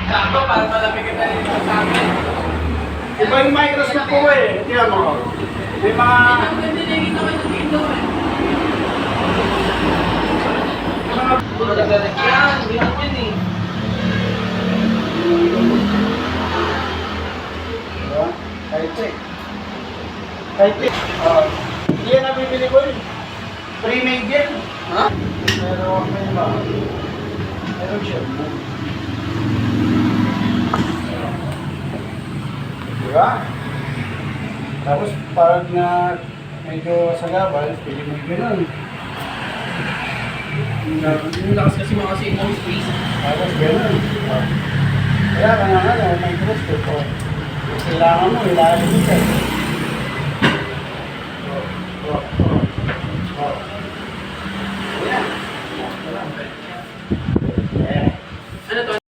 Dato, para malapit ka na rin sa akin. Iba yung microscope ko eh. Tingnan mo. May mga... Ang ganda na yung ginawa sa dito eh. Puro naglalagyan, hirap yun eh. Diba? High-tech. High-tech. Yan ang bibili ko yun. Pre-made yan. Ha? Pero may iba. Meron siya. Diba? Tapos pag na medyo sagabal, pwede mo gano'n. Yung lakas kasi mga kasi yung space. Tapos gano'n. Kaya kaya nga, microscope. Kailangan mo, ilalim mo siya.